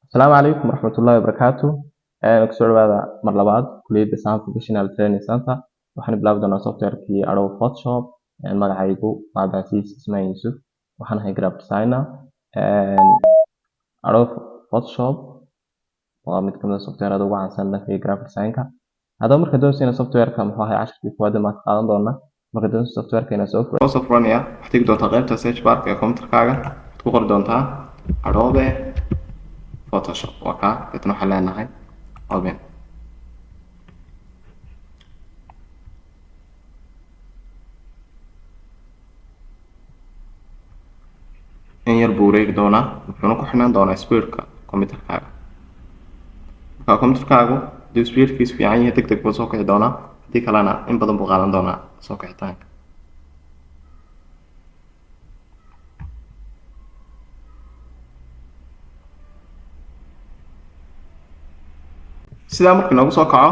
السلام عليكم ورحمة الله وبركاته. kusoo dhawaada mar labaad kulliyadda Sam Professional Training Center. Waxaan bilaabi doonaa software-kii Adobe Photoshop. Magacaygu waa Abdicasiis Ismail Yusuf. Waxaan ahay graphic designer. Adobe Photoshop waa mid ka mid ah software-ada ugu caansan dhanka graphic design-ka. Haddaba marka doonaysa software-ka muxuu ahay casharkii koowaad maad qaadan doonaa. Marka doonaysa software-ka inaad soo furanaya waxaad tegi doontaa qaybta search bar-ka ee computer-kaaga. Waxaad ku qori doontaa Adobe Photoshop وكا تتنوح لنا هاي open in yar buu wareegi doonaa wuxuuna ku xidhnaan doonaa speedka computerkaaga marka computerkaagu haduu speedkiisu fiican yahay degdeg buu soo kici doonaa haddii kalena in badan buu qaadan doonaa soo kicitaanka sidaa markii noogu soo kaco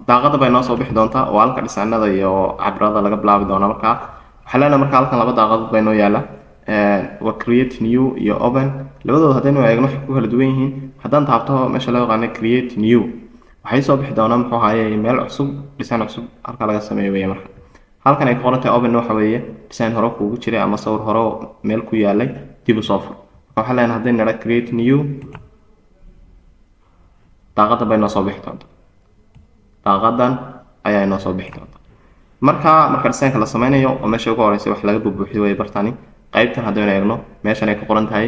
daaqada bay noo soo bixi doontaa oo halka dhisaanada iyo cabbirada laga bilaabi doona markaa waxaa leenahay marka halkan laba daaqadood bay noo yaala waa create new iyo open labadooda haddaynu eegno waxay ku kala duwan yihiin haddaan taabto meesha loo yaqaano create new waxay soo bixi doonaa muxuu ahaayey meel cusub dhisaan cusub halka laga sameeyo weeye marka halkan ay ku qoran tahay open waxa weeye dhisaan hore kuugu jiray ama sawir hore meel ku yaalay dib u soo fur marka waxaa leenahay haddaynu nidha create new daaqada bay noo soo bixi doontaa daaqadan ayaa noo soo bixi doontaa marka dhisaanka la sameynayo oo meesha ugu horeysa wax laga buuxiyo way bartani qaybtan haddaynu eegno meeshan ay ku qoran tahay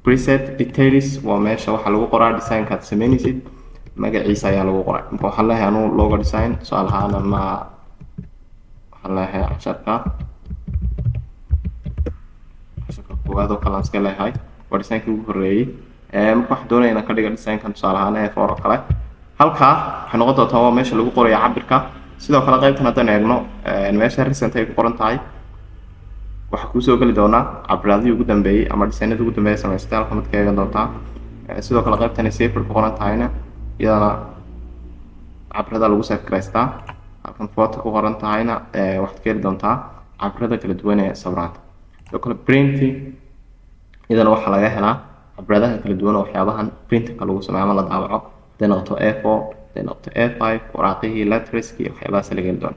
preset details waa meesha waxa lagu qoraa dhisaanka aad sameynaysid magaciisa ayaa lagu qoraa marka waxaan leeyahay anuu logo design su'aal ahaan ama waxaan leeyahay casharka koowaad oo kale aan iska leeyahay waa dhisaankii ugu horreeyey marka waxaan doonayaa inaan ka dhigo dhisaankan tusaale ahaan A4 oo kale halkaa waxay noqon doontaa waa meesha lagu qorayo cabirka sidoo kale qaybtan haddaan eegno meesha recent ay ku qoran tahay waxaa kuu soo geli doonaa cabbiradii ugu dambeeyey ama dhisaanadii ugu dambeeyey samaystay halka mid ka eegan doontaa sidoo kale qaybtan save ku qoran tahayna iyadana cabbirada lagu save garaystaa halkan photo ku qoran tahayna waxaad ka heli doontaa cabbirada kala duwan ee sawiraanta sidoo kale printing iyadana waxaa laga helaa cabbiradaha kala duwan oo waxyaabahan printingka lagu sameeyo ama la daabaco hadday noqoto A4 hadday noqoto A5 waraaqihii letterskii iyo waxyaabahaas laga heli doono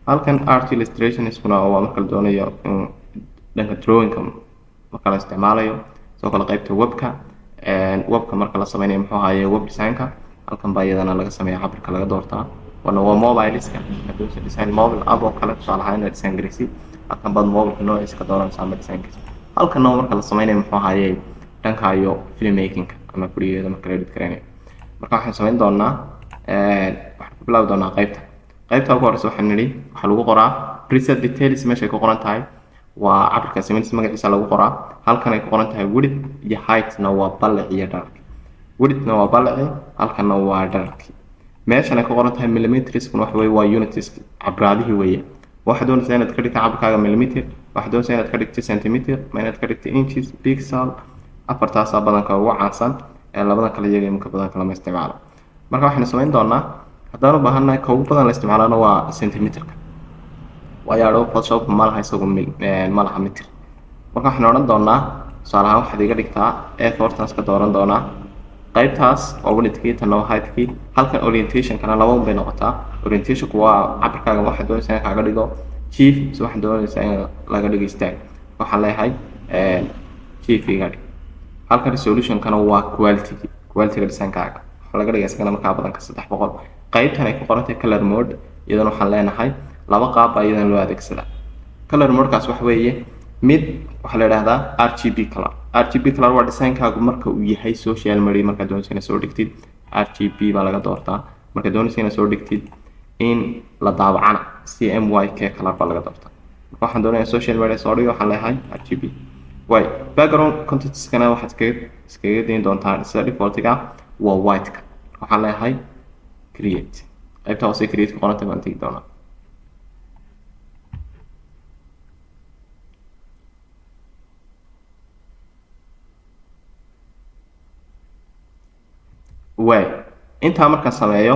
halkan art illustrationskuna waa marka la doonayo in dhanka drawingka marka la isticmaalayo sidoo kale qaybta webka marka la sameynayo muxuu ahaayey web designka halkan baa iyadana laga sameeya cabbirka laga doortaa waa mobileska haddii design mobile app oo kale tusaale ahaan inaad design garaysid halkan baad mobileka noociisa ka dooranaysa ama designkiisa halkan marka la sameynayo muxuu ahaayey dhanka iyo filmmaking-ka ama videoda marka la edit garaynayo marka waxaan sameyn doonaa waxaan ku bilaabi doonaa qaybta ugu horeysa waxaan nidhi waxaa lagu qoraa preset details meesha ay ku qoran tahay waa cabbirka sameyntiisa magaciisa lagu qoraa halkan ay ku qoran tahay width iyo height-na waa ballaci iyo dherarki width-na waa ballaci halkanna waa dherarki meeshan ay ku qoran tahay millimeterskuna waxa weeye waa units cabbiradihii weeye waxaad doonaysaa inaad ka dhigto cabbirkaaga millimeter waxaad doonaysaa inaad ka dhigto centimeter ma inaad ka dhigto inches pixel afartaasaa badanka ugu caansan ee labadan kale iyaga iminka badanka lama isticmaalo marka waxaynu samayn doonaa haddaan u baahannahay ka ugu badan la isticmaalana waa centimeterka waayo Adobe Photoshop ma laha isagu ma laha mitir marka waxaan odhan doonaa tusaale ahaan waxaad iga dhigtaa A4 taas ka dooran doonaa qaybtaas waa widthkii tan waa heightkii halkan orientationkana laba bay noqotaa orientationku waa cabbirkaaga waxaad doonaysaa in kaaga dhigo chief mise waxaad doonaysaa in laga dhigo stack waxaan leeyahay chief iga dhig halka resolution-kana waa quality-ga dhisaankaaga waxaa laga dhigaa isagana markaa badanka 300 qaybtan ay ku qoran tahay color mode iyadana waxaan leenahay laba qaab baa iyadana loo adeegsadaa color mode-kaas waxa weeye mid waxaa la yidhaahdaa RGB color waa dhisaankaagu marka uu yahay social media markaad doonaysa inaad soo dhigtid RGB baa laga doortaa markaad doonaysa inaad soo dhigtid in la daabacana CMYK color baa laga doortaa marka waxaan doonayaa social media soo dhigo waxaan leeyahay RGB way background contextkana waxaad iskaga dayn doontaa sida defaultiga waa white-ka waxaan leeyahay create qaybta hoose create ku qoranta baan tegi doonaa way intaa markaan sameeyo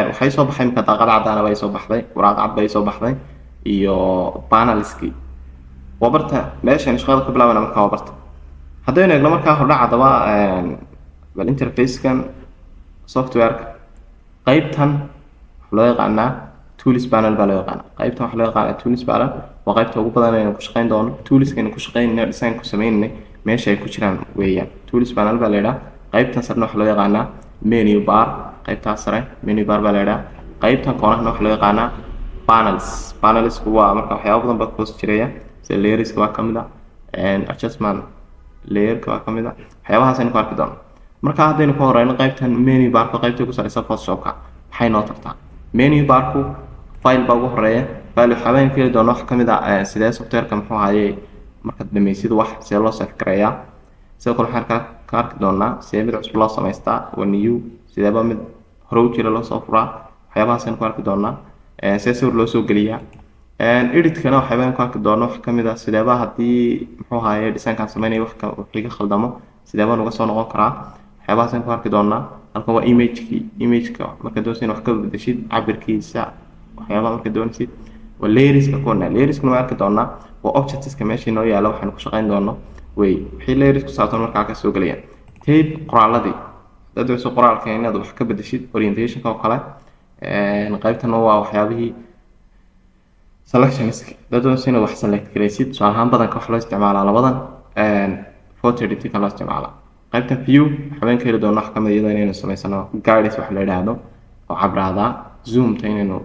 waxay soo baxay marka daaqad cadaan bay soo baxday waraaq cad bay soo baxday iyo panelski wabarta meeshan shaqada ka bilaabana marka wabarta haddaynu eegno markaa hordhac haddaba bal interface-kan software-ka qaybtan waxaa loo yaqaanaa tools panel baa loo yaqaanaa. qaybtan waxaa loo yaqaanaa tools panel waa qaybta ugu badan ee ku shaqeyn doono. toolskaynu ku shaqeynayna design ku sameynay meesha ay ku jiraan weeyaan. tools panel baa la yidhaha. qaybtan sarena waxaa loo yaqaanaa menu bar. qaybtaas sare menu bar baa la yidhaha. qaybtan koonahana waxaa loo yaqaanaa panels. panelsku waa marka waxyaabo badan baa hoos jiraya sida layerska waa kamid ah, adjustment layerka waa kamid ah, waxyaabahaas aynu ku arki doono. marka haddaynu ka horeyno qaybtan menu barka qaybta ku sareysa Photoshopka maxay noo tartaa. menu barku file baa ugu horeeya. file waxaan ka heli doonaa wax kamid ah sidee softwareka muxuu ahaayey markaad dhamaysid wax sidee loo save gareeyaa. sidoo kale waxaan ka arki doonaa sidee mid cusub loo samaystaa waa new, sideeba mid hore u jira loo soo furaa. waxyaabahaas aynu ku arki doonaa. sidee sawir loo soo geliyaa. editkana waxyaabaan ku arki doonaa wax kamid ah sideeba haddii muxuu ahaayey designkan sameynaya wixii ka khaldamo sideebaan uga soo noqon karaa. waxyaabahaas aynu ku arki doonaa. halkan waa imageka marka doonaysid wax ka bedeshid cabirkiisa waxyaabaha marka doonaysid waa layerska koona. layerskana waan arki doonaa waa objectska meesha inoo yaala waxaanu ku shaqeyn doono wey wixii layers ku saabsan markaa ka soo gelayaan. tape qoraaladii dad waxay qoraalka inaad wax ka bedeshid orientationka oo kale. qaybtana waa waxyaabihii selectionska dad doonaysid inaad wax select garaysid tusaale ahaan badanka wax loo isticmaalaa labadan photo editing loo isticmaalaa. qaybtan view waxaan ka heli doonaa wax kamid iyadoo inaynu samaysano guides wax la yidhaahdo oo cabraada zoomta inaynu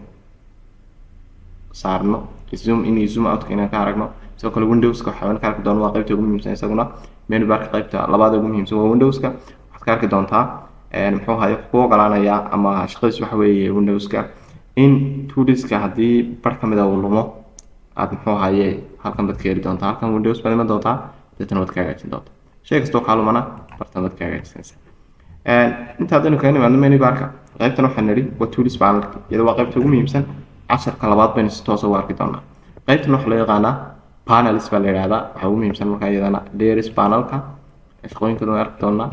saarno zoom in iyo zoom out inaan ka aragno. sidoo kale windowska waxaan ka arki doonaa waa qaybta ugu muhiimsan isaguna. menu barka qaybta labaad ugu muhiimsan waa windowska. waxaad ka arki doontaa muxuu ahaay ku ogolaanaya ama shaqadiis waxa weeye windowska in toolska haddii bar kamid ah uu lumo aad muxuu ahaayey halkan baad ka heli doontaa. halkan windows baad iman doontaa deetana waad ka hagaajin doontaa. shay kastoo kaa lumana bartan baad ka hagaajinaysaa. inta haddaynu kaga nimaadno menu barka qaybtan waxaan nidhi waa tools panel iyada waa qaybta ugu muhiimsan. casharka labaad baynu si toos ugu arki doonaa. qaybtan waxaa loo yaqaanaa panels baa la yidhahdaa. waxaa ugu muhiimsan markaa iyadana layers panelka shaqooyinkooda waan arki doonaa.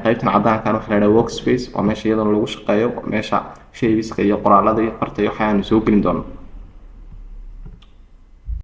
qaybtan cadaankan waxaa la yidhaha workspace waa meesha iyadana lagu shaqeeyo meesha shaybiska iyo qoraalada iyo farta iyo waxyaanu soo gelin doono.